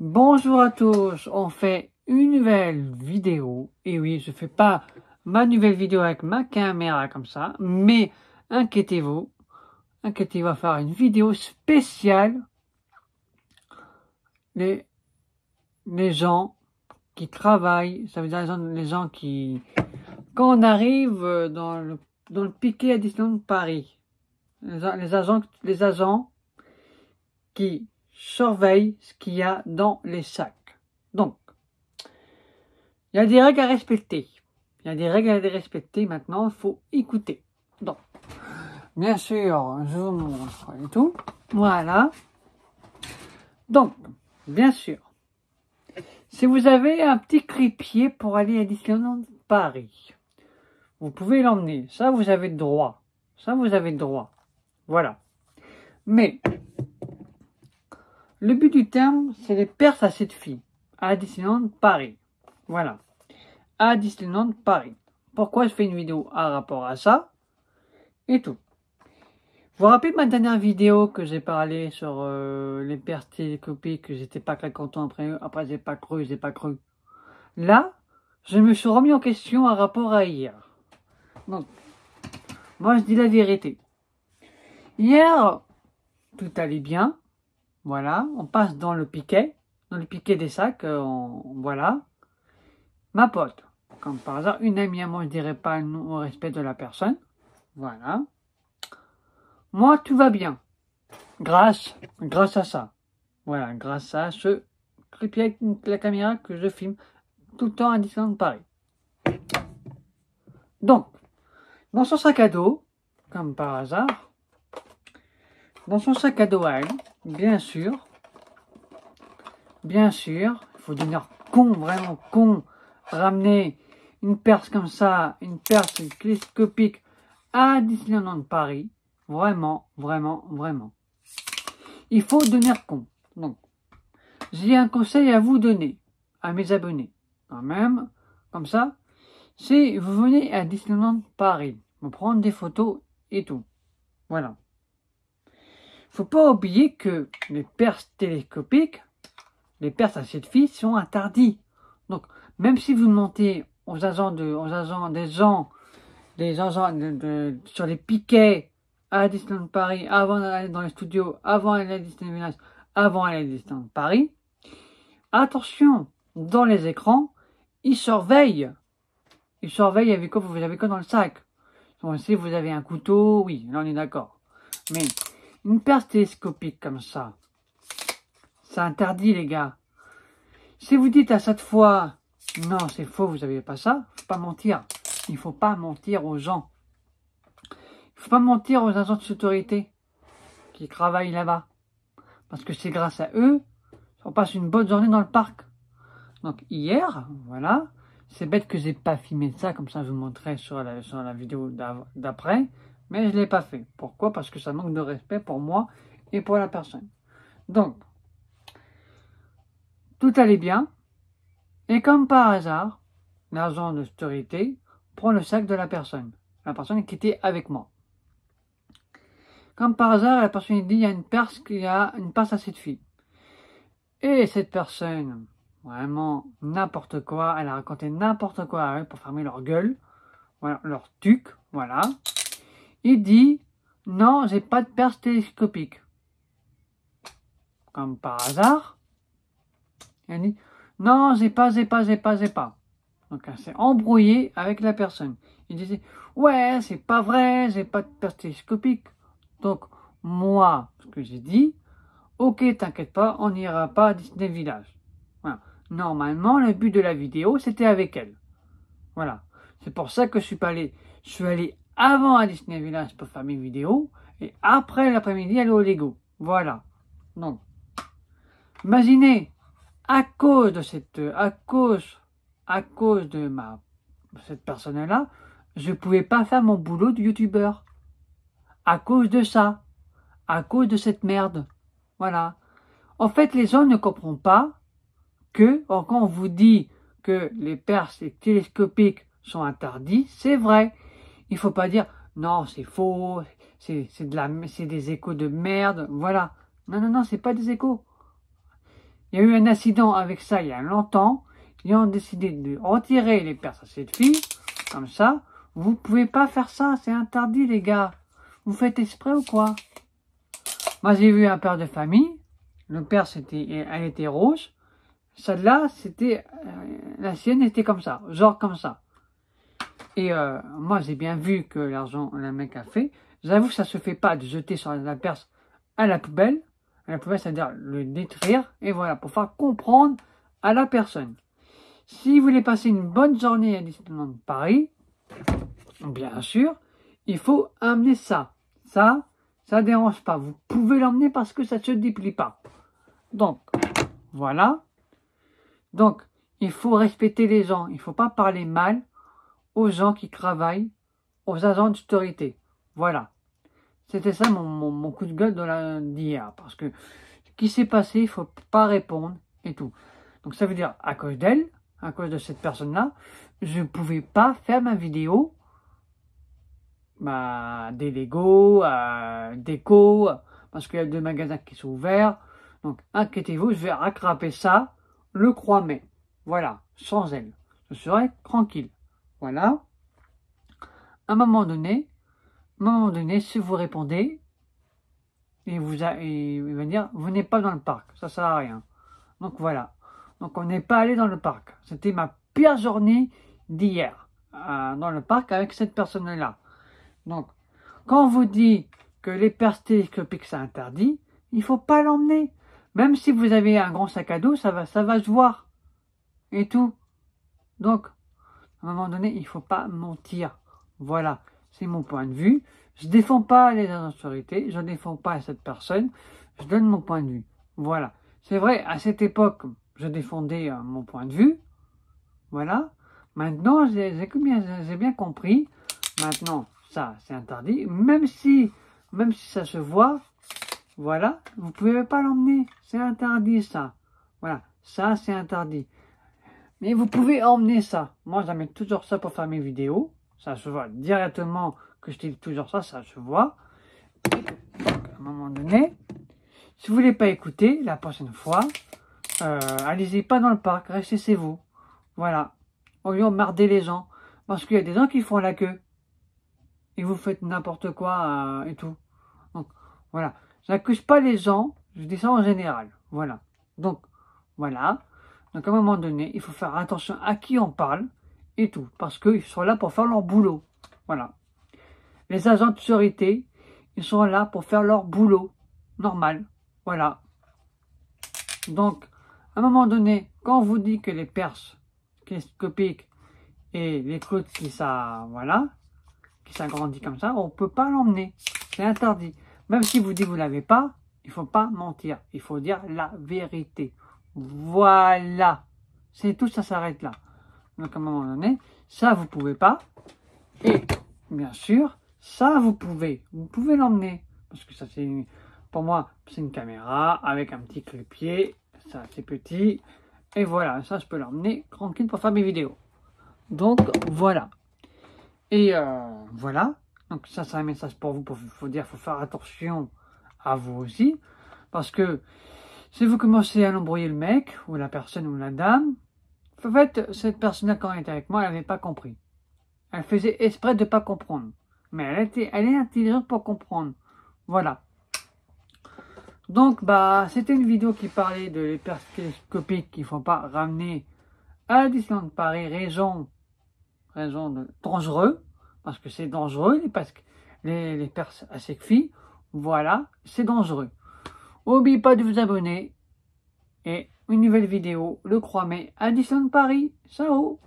Bonjour à tous, on fait une nouvelle vidéo. Et oui, je fais pas ma nouvelle vidéo avec ma caméra comme ça, mais inquiétez-vous, on va faire une vidéo spéciale. Les gens qui travaillent, ça veut dire les gens qui, quand on arrive dans le piquet à Disneyland Paris, les agents qui surveillent ce qu'il y a dans les sacs. Donc, il y a des règles à respecter. Maintenant, il faut écouter. Donc, bien sûr, je vous montre et tout. Voilà. Donc, bien sûr, si vous avez un petit crépier pour aller à Disneyland Paris, vous pouvez l'emmener. Ça, vous avez le droit. Voilà. Mais, le but du terme, c'est les perses à cette fille à Disneyland Paris. Voilà. À Disneyland Paris. Pourquoi je fais une vidéo à rapport à ça et tout. Vous vous rappelez de ma dernière vidéo que j'ai parlé sur les pertes télescopiques, que j'étais pas très content après j'ai pas cru. Là, je me suis remis en question à rapport à hier. Donc, moi je dis la vérité. Hier, tout allait bien. Voilà, on passe dans le piquet des sacs, voilà. Ma pote, comme par hasard, une amie à moi, je dirais pas le nom au respect de la personne. Voilà. Moi, tout va bien. Grâce à ça. Voilà, grâce à ce crépier avec la caméra que je filme tout le temps à Disneyland Paris. Donc, dans son sac à dos, comme par hasard, dans son sac à dos à elle, bien sûr, il faut devenir con, vraiment con, ramener une perce comme ça, une perce télescopique à Disneyland Paris, vraiment. Il faut devenir con. Donc, j'ai un conseil à vous donner, à mes abonnés. Quand même, comme ça, si vous venez à Disneyland Paris, vous prendre des photos et tout. Voilà. Faut pas oublier que les perces télescopiques, les perces à cette fille sont interdits. Donc, même si vous montez sur les piquets à Disneyland Paris, avant d'aller dans les studios, avant d'aller à Disneyland Village, avant d'aller à Disneyland Paris, attention, dans les écrans, ils surveillent avec quoi vous avez quoi dans le sac. Donc, si vous avez un couteau, oui, là on est d'accord. Mais une perce télescopique comme ça, c'est interdit les gars. Si vous dites à cette fois, non c'est faux, vous n'avez pas ça, faut pas mentir. Il faut pas mentir aux gens. Il faut pas mentir aux agents de sécurité qui travaillent là-bas. Parce que c'est grâce à eux qu'on passe une bonne journée dans le parc. Donc hier, voilà, c'est bête que j'ai pas filmé ça, comme ça je vous montrerai sur la vidéo d'après, mais je l'ai pas fait. Pourquoi? Parce que ça manque de respect pour moi et pour la personne. Donc, tout allait bien, et comme par hasard, l'agent de sécurité prend le sac de la personne qui était avec moi. Comme par hasard, la personne dit, il y a une perce à cette fille. Et cette personne, vraiment n'importe quoi, elle a raconté n'importe quoi à eux pour fermer leur gueule, voilà, leur tuc, voilà. Il dit, non, j'ai pas de perce télescopique. Comme par hasard, elle dit, non, j'ai pas. Donc elle s'est embrouillée avec la personne. Il disait, ouais, c'est pas vrai, j'ai pas de perce télescopique. Donc, moi, ce que j'ai dit, ok, t'inquiète pas, on n'ira pas à Disney Village. Voilà. Normalement, le but de la vidéo, c'était avec elle. Voilà. C'est pour ça que je suis allé avant à Disney Village pour faire mes vidéos, et après l'après-midi, aller au Lego. Voilà. Donc, imaginez, à cause de cette personne-là, je pouvais pas faire mon boulot de youtubeur. À cause de ça. À cause de cette merde. Voilà. En fait, les gens ne comprennent pas que, quand on vous dit que les perces télescopiques sont interdits, c'est vrai. Il faut pas dire, non, c'est faux, c'est des échos de merde, voilà. Non, c'est pas des échos. Il y a eu un accident avec ça il y a longtemps. Ils ont décidé de retirer les perses à cette fille. Comme ça. Vous pouvez pas faire ça. C'est interdit, les gars. Vous faites exprès ou quoi? Moi, j'ai vu un père de famille. Le père, elle était rose. Celle-là, la sienne était comme ça. Genre comme ça. Et moi, j'ai bien vu que l'argent, le mec a fait. J'avoue que ça se fait pas de jeter sur la perse à la poubelle. À la poubelle, c'est-à-dire le détruire. Et voilà, pour faire comprendre à la personne. Si vous voulez passer une bonne journée à Disneyland Paris, bien sûr, il faut amener ça. Ça dérange pas. Vous pouvez l'emmener parce que ça ne se déplie pas. Donc, voilà. Donc, il faut respecter les gens. Il ne faut pas parler mal aux gens qui travaillent, aux agents d'autorité. Voilà. C'était ça mon coup de gueule d'hier. Parce que ce qui s'est passé, il ne faut pas répondre et tout. Donc, ça veut dire, à cause d'elle, à cause de cette personne-là, je ne pouvais pas faire ma vidéo des Lego, déco, parce qu'il y a 2 magasins qui sont ouverts. Donc, inquiétez-vous, je vais rattraper ça le 3 mai. Voilà, sans elle. Je serai tranquille. Voilà. À un moment donné, si vous répondez, il va dire, vous n'êtes pas dans le parc. Ça sert à rien. Donc, voilà. Donc, on n'est pas allé dans le parc. C'était ma pire journée d'hier. Dans le parc avec cette personne-là. Donc, quand on vous dit que les perses télescopiques c'est interdit, il ne faut pas l'emmener. Même si vous avez un grand sac à dos, ça va se voir. Et tout. Donc, à un moment donné, il ne faut pas mentir. Voilà, c'est mon point de vue. Je ne défends pas les autorités, je ne défends pas cette personne. Je donne mon point de vue. Voilà. C'est vrai, à cette époque, je défendais mon point de vue. Voilà. Maintenant, j'ai bien compris. Maintenant, ça, c'est interdit. Même si ça se voit, voilà, vous ne pouvez pas l'emmener. C'est interdit, ça. Voilà, ça, c'est interdit. Mais vous pouvez emmener ça. Moi, j'amène toujours ça pour faire mes vidéos. Ça se voit directement que je dis toujours ça, ça se voit. Donc, à un moment donné, si vous ne voulez pas écouter, la prochaine fois, allez-y pas dans le parc, restez chez vous. Voilà. Au lieu de marder les gens. Parce qu'il y a des gens qui font la queue. Et vous faites n'importe quoi et tout. Donc, voilà. Je n'accuse pas les gens, je dis ça en général. Voilà. Donc, voilà. Donc, à un moment donné, il faut faire attention à qui on parle et tout. Parce qu'ils sont là pour faire leur boulot. Voilà. Les agents de sécurité, ils sont là pour faire leur boulot. Normal. Voilà. Donc, à un moment donné, quand on vous dit que les perses télescopiques et les clous qui s'agrandit comme ça, on ne peut pas l'emmener. C'est interdit. Même si vous dites que vous ne l'avez pas, il ne faut pas mentir. Il faut dire la vérité. Voilà. C'est tout, ça s'arrête là. Donc à un moment donné, ça vous pouvez pas. Et bien sûr, ça vous pouvez. Vous pouvez l'emmener. Parce que ça c'est, pour moi, c'est une caméra avec un petit trépied. Ça c'est petit. Et voilà, ça je peux l'emmener tranquille pour faire mes vidéos. Donc voilà. Et voilà, donc ça c'est un message pour vous, faut faire attention à vous aussi, parce que si vous commencez à embrouiller le mec, ou la personne, ou la dame, en fait, cette personne-là quand elle était avec moi, elle n'avait pas compris. Elle faisait exprès de ne pas comprendre, mais elle est intelligente pour comprendre, voilà. Donc, c'était une vidéo qui parlait de les perses télescopiques qu'il ne faut pas ramener à Disneyland Paris, raison de dangereux, parce que c'est dangereux, les perses à sec-filles, voilà, c'est dangereux. N'oubliez pas de vous abonner, et une nouvelle vidéo le 3 mai à Disneyland Paris. Ciao!